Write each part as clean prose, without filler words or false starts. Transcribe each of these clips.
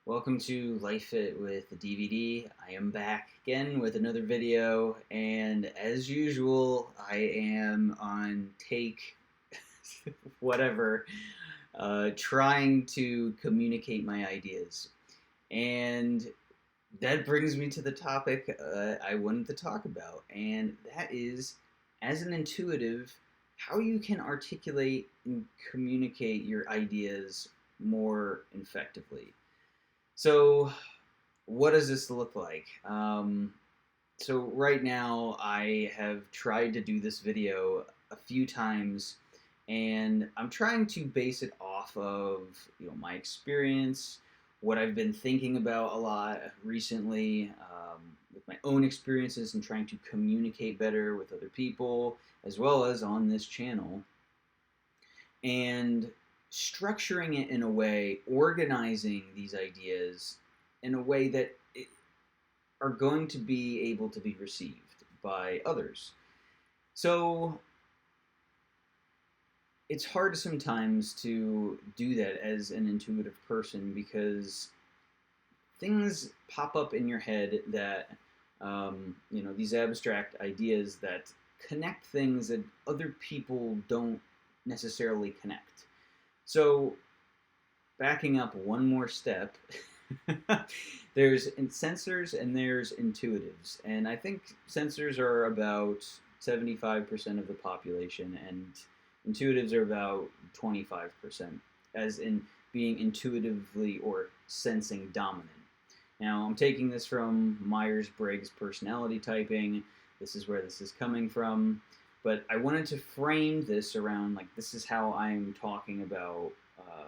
Welcome to Life Fit with the DVD. I am back again with another video, and as usual, I am on take whatever, trying to communicate my ideas. And that brings me to the topic I wanted to talk about, and that is as an intuitive, how you can articulate and communicate your ideas more effectively. So, what does this look like? So right now I have tried to do this video a few times, and I'm trying to base it off of my experience, what I've been thinking about a lot recently, with my own experiences, and trying to communicate better with other people as well as on this channel, and structuring it in a way, organizing these ideas in a way that are going to be able to be received by others. So it's hard sometimes to do that as an intuitive person because things pop up in your head that, these abstract ideas that connect things that other people don't necessarily connect. So, backing up one more step, there's sensors and there's intuitives. And I think sensors are about 75% of the population, and intuitives are about 25%, as in being intuitively or sensing dominant. Now, I'm taking this from Myers Briggs personality typing. This is where this is coming from. But I wanted to frame this around like this is how I'm talking about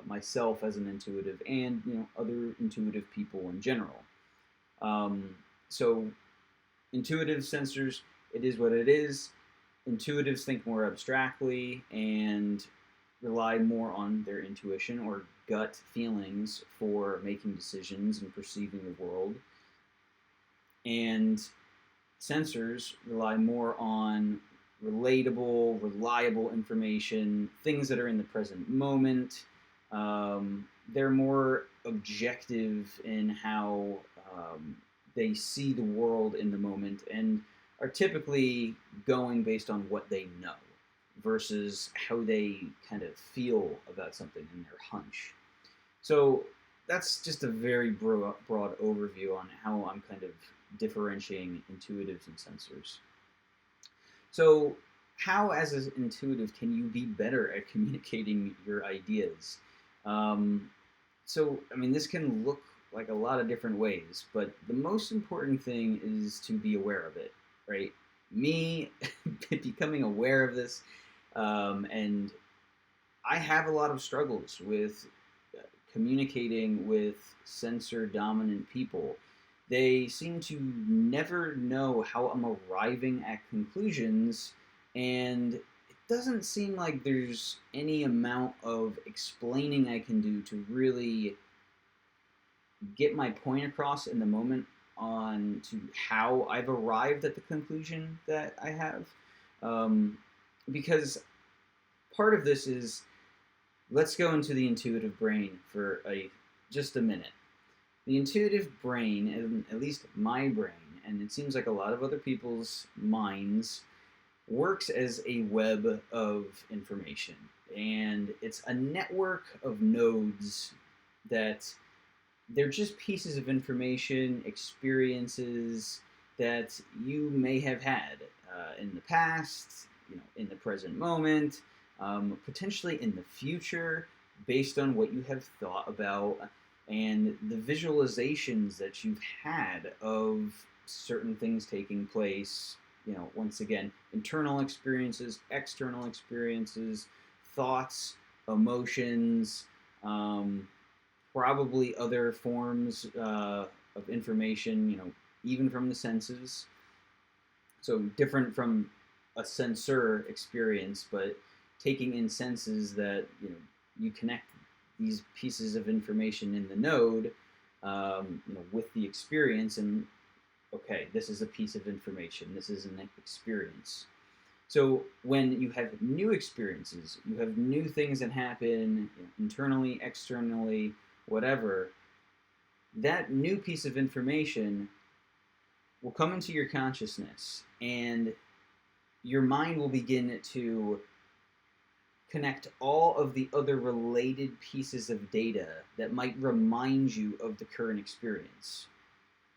myself as an intuitive, and other intuitive people in general. So intuitive sensors, it is what it is. Intuitives think more abstractly and rely more on their intuition or gut feelings for making decisions and perceiving the world. And sensors rely more on relatable, reliable information, things that are in the present moment. They're more objective in how they see the world in the moment and are typically going based on what they know versus how they kind of feel about something in their hunch. So that's just a very broad overview on how I'm kind of differentiating intuitives and sensors. So, how, as an intuitive, can you be better at communicating your ideas? Um, this can look like a lot of different ways, but the most important thing is to be aware of it, right? Me becoming aware of this, and I have a lot of struggles with communicating with sensor dominant people. They seem to never know how I'm arriving at conclusions, and it doesn't seem like there's any amount of explaining I can do to really get my point across in the moment on to how I've arrived at the conclusion that I have. Um, because part of this is, let's go into the intuitive brain for just a minute. The intuitive brain, and at least my brain, and it seems like a lot of other people's minds, works as a web of information. And it's a network of nodes that they're just pieces of information, experiences that you may have had in the past, in the present moment, potentially in the future, based on what you have thought about and the visualizations that you've had of certain things taking place. Once again, internal experiences, external experiences, thoughts, emotions, probably other forms of information, even from the senses. So different from a sensor experience, but taking in senses that you connect these pieces of information in the node, with the experience, and okay, this is a piece of information, this is an experience. So when you have new experiences, you have new things that happen internally, externally, whatever, that new piece of information will come into your consciousness, and your mind will begin to connect all of the other related pieces of data that might remind you of the current experience.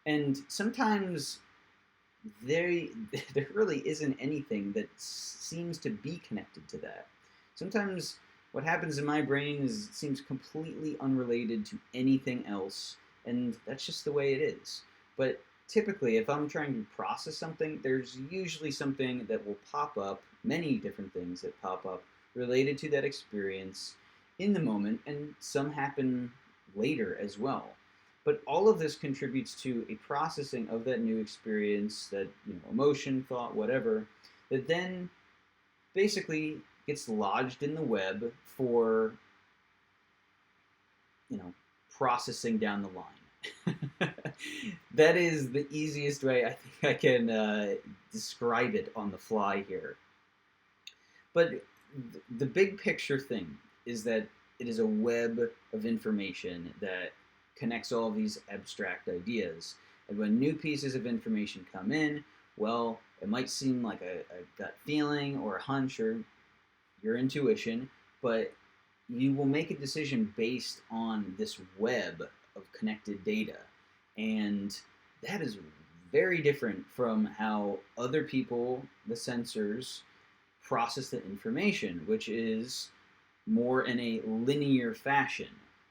And sometimes there, there really isn't anything that seems to be connected to that. Sometimes what happens in my brain is it seems completely unrelated to anything else, and that's just the way it is. But typically, if I'm trying to process something, there's usually something that will pop up, many different things that pop up related to that experience in the moment, and some happen later as well. But all of this contributes to a processing of that new experience, that emotion, thought, whatever, that then basically gets lodged in the web for processing down the line. That is the easiest way I think I can describe it on the fly here. But the big picture thing is that it is a web of information that connects all of these abstract ideas. And when new pieces of information come in, well, it might seem like a gut feeling or a hunch or your intuition, but you will make a decision based on this web of connected data. And that is very different from how other people, the sensors, process the information, which is more in a linear fashion,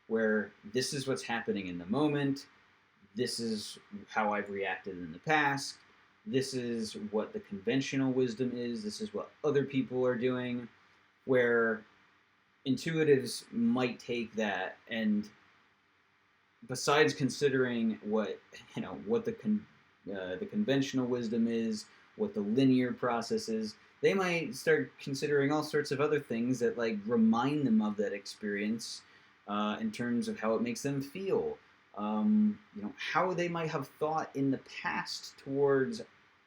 where this is what's happening in the moment, this is how I've reacted in the past, this is what the conventional wisdom is, this is what other people are doing, where intuitives might take that and, besides considering what the conventional wisdom is, what the linear process is, they might start considering all sorts of other things that remind them of that experience, in terms of how it makes them feel. How they might have thought in the past towards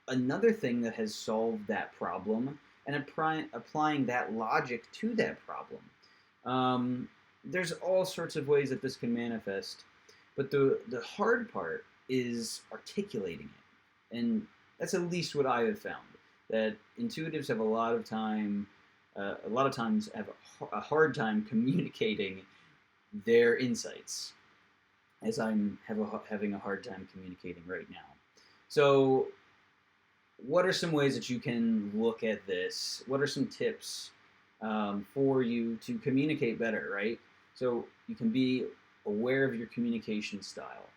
another thing that has solved that problem, and applying that logic to that problem. There's all sorts of ways that this can manifest, but the hard part is articulating it, and that's at least what I have found. That intuitives have a lot of times have a hard time communicating their insights, as I'm having a hard time communicating right now. So, what are some ways that you can look at this? What are some tips for you to communicate better, right? So you can be aware of your communication style.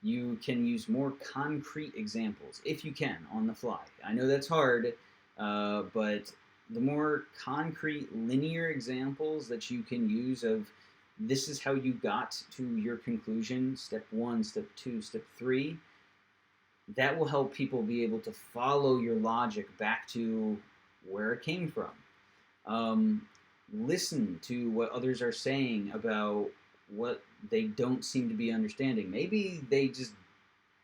You can use more concrete examples, if you can, on the fly. I know that's hard, but the more concrete, linear examples that you can use of this is how you got to your conclusion, step 1, step 2, step 3, that will help people be able to follow your logic back to where it came from. Listen to what others are saying about what they don't seem to be understanding. Maybe they just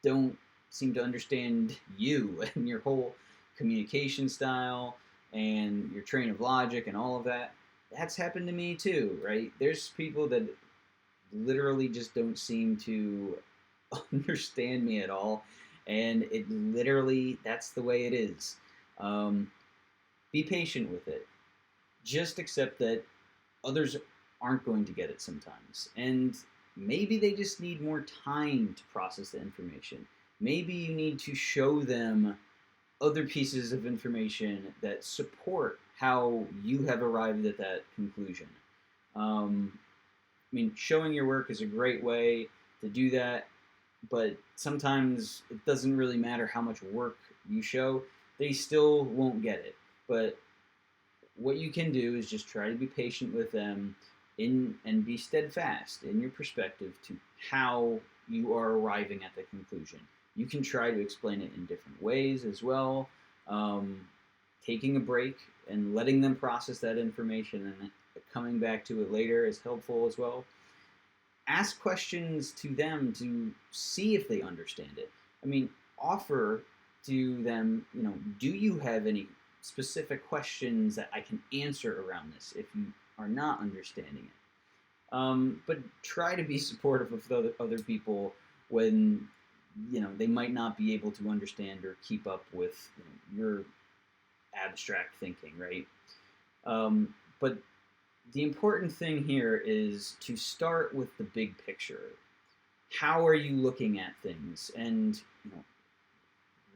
don't seem to understand you and your whole communication style and your train of logic and all of that. That's happened to me too, right? There's people that literally just don't seem to understand me at all, and it literally, that's the way it is. Be patient with it. Just accept that others aren't going to get it sometimes, and maybe they just need more time to process the information. Maybe you need to show them other pieces of information that support how you have arrived at that conclusion. Showing your work is a great way to do that, but sometimes it doesn't really matter how much work you show, they still won't get it. But what you can do is just try to be patient with them and be steadfast in your perspective to how you are arriving at the conclusion. You can try to explain it in different ways as well. Taking a break and letting them process that information and coming back to it later is helpful as well. Ask questions to them to see if they understand it. Offer to them, do you have any specific questions that I can answer around this if you are not understanding it? But try to be supportive of other people when they might not be able to understand or keep up with your abstract thinking, right? But the important thing here is to start with the big picture. How are you looking at things, and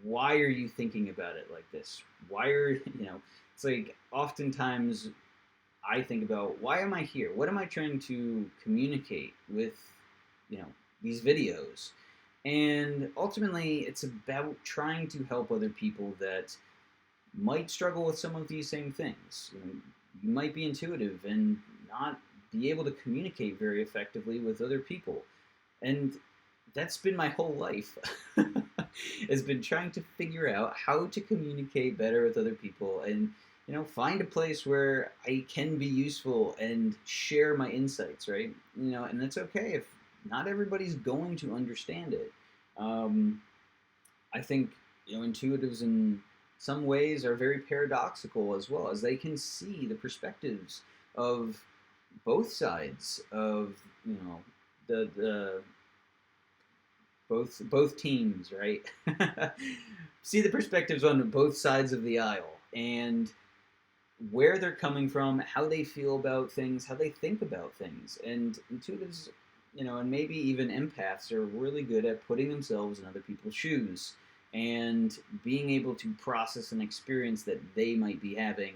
why are you thinking about it like this? Why are It's like oftentimes I think about, why am I here? What am I trying to communicate with these videos? And ultimately, it's about trying to help other people that might struggle with some of these same things. You might be intuitive and not be able to communicate very effectively with other people. And that's been my whole life. Has been trying to figure out how to communicate better with other people, and find a place where I can be useful and share my insights, right? And it's okay if not everybody's going to understand it. I think intuitives in some ways are very paradoxical as well, as they can see the perspectives of both sides of the both teams, right? See the perspectives on both sides of the aisle, and where they're coming from, how they feel about things, how they think about things. And intuitives, and maybe even empaths, are really good at putting themselves in other people's shoes and being able to process an experience that they might be having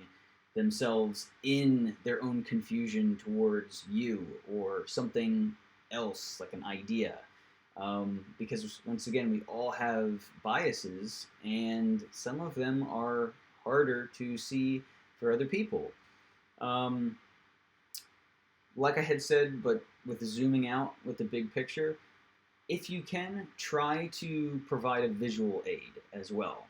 themselves in their own confusion towards you or something else, like an idea. Because once again, we all have biases, and some of them are harder to see for other people. Um, like I had said, but with zooming out with the big picture, if you can, try to provide a visual aid as well.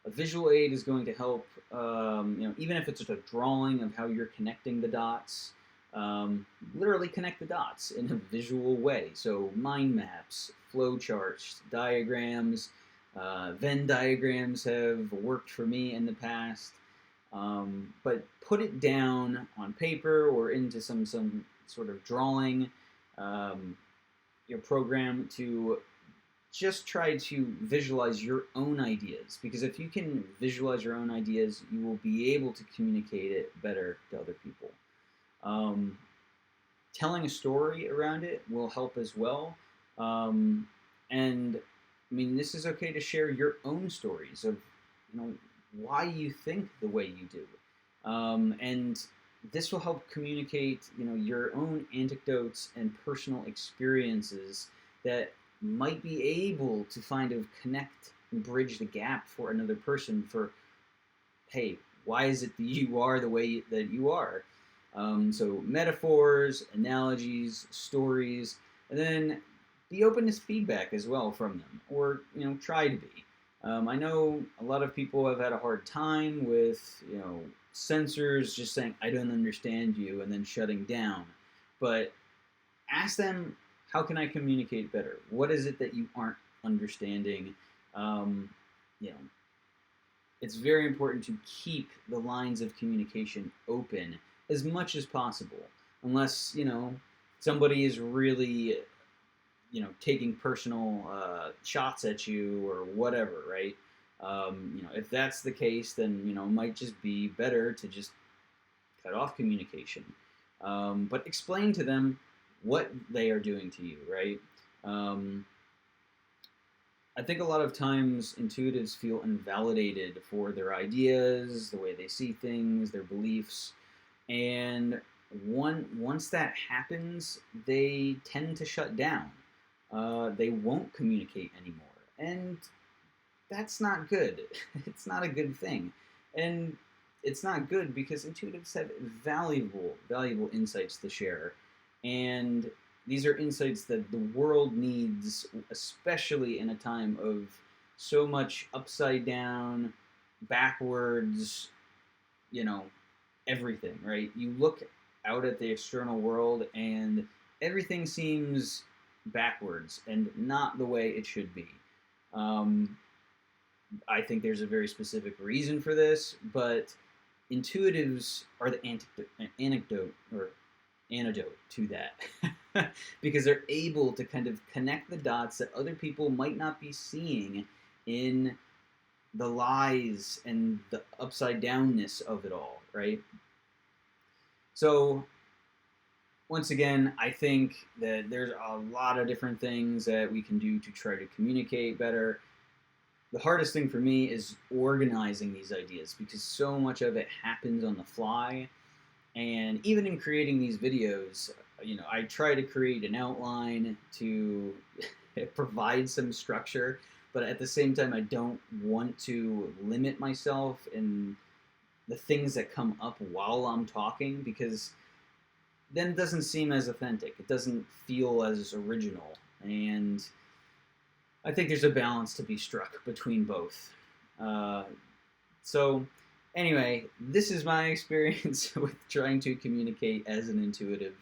A visual aid is going to help, even if it's just a drawing of how you're connecting the dots, literally connect the dots in a visual way. So mind maps, flow charts, diagrams, Venn diagrams have worked for me in the past. But put it down on paper or into some sort of drawing your program to just try to visualize your own ideas, because if you can visualize your own ideas, you will be able to communicate it better to other people. Telling a story around it will help as well. And I mean, this is okay to share your own stories of why you think the way you do, and this will help communicate your own anecdotes and personal experiences that might be able to kind of connect and bridge the gap for another person for, hey, why is it that you are the way that you are? So metaphors, analogies, stories, and then be open to feedback as well from them, or try to be. I know a lot of people have had a hard time with censors just saying, "I don't understand you," and then shutting down. But ask them, how can I communicate better? What is it that you aren't understanding? You know, it's very important to keep the lines of communication open as much as possible, unless somebody is really taking personal shots at you or whatever, right? If that's the case, then it might just be better to just cut off communication. But explain to them what they are doing to you, right? I think a lot of times intuitives feel invalidated for their ideas, the way they see things, their beliefs, and once that happens, they tend to shut down. They won't communicate anymore, and that's not good. It's not a good thing, and it's not good because intuitives have valuable insights to share, and these are insights that the world needs, especially in a time of so much upside down, backwards, you know, everything, right? You look out at the external world and everything seems backwards and not the way it should be. I think there's a very specific reason for this, but intuitives are the antidote or antidote to that. because they're able to kind of connect the dots that other people might not be seeing in the lies and the upside downness of it all, right? So once again, I think that there's a lot of different things that we can do to try to communicate better. The hardest thing for me is organizing these ideas because so much of it happens on the fly. And even in creating these videos, I try to create an outline to provide some structure, but at the same time, I don't want to limit myself in the things that come up while I'm talking because then it doesn't seem as authentic. It doesn't feel as original. And I think there's a balance to be struck between both. Uh, so, anyway, this is my experience with trying to communicate as an intuitive.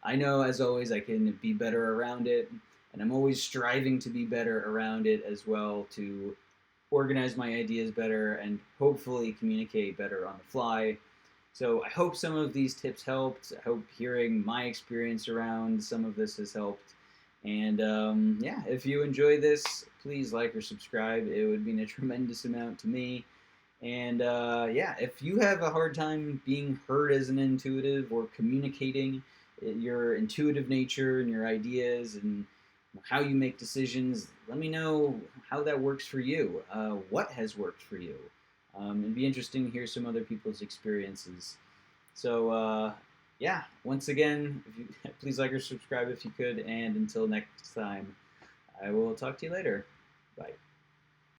I know, as always, I can be better around it, and I'm always striving to be better around it as well to organize my ideas better and hopefully communicate better on the fly. So I hope some of these tips helped. I hope hearing my experience around some of this has helped. And yeah, if you enjoy this, please like or subscribe. It would mean a tremendous amount to me. And yeah, if you have a hard time being heard as an intuitive or communicating your intuitive nature and your ideas and how you make decisions, let me know how that works for you. What has worked for you? It'd be interesting to hear some other people's experiences. So, yeah, once again, please like or subscribe if you could. And until next time, I will talk to you later. Bye.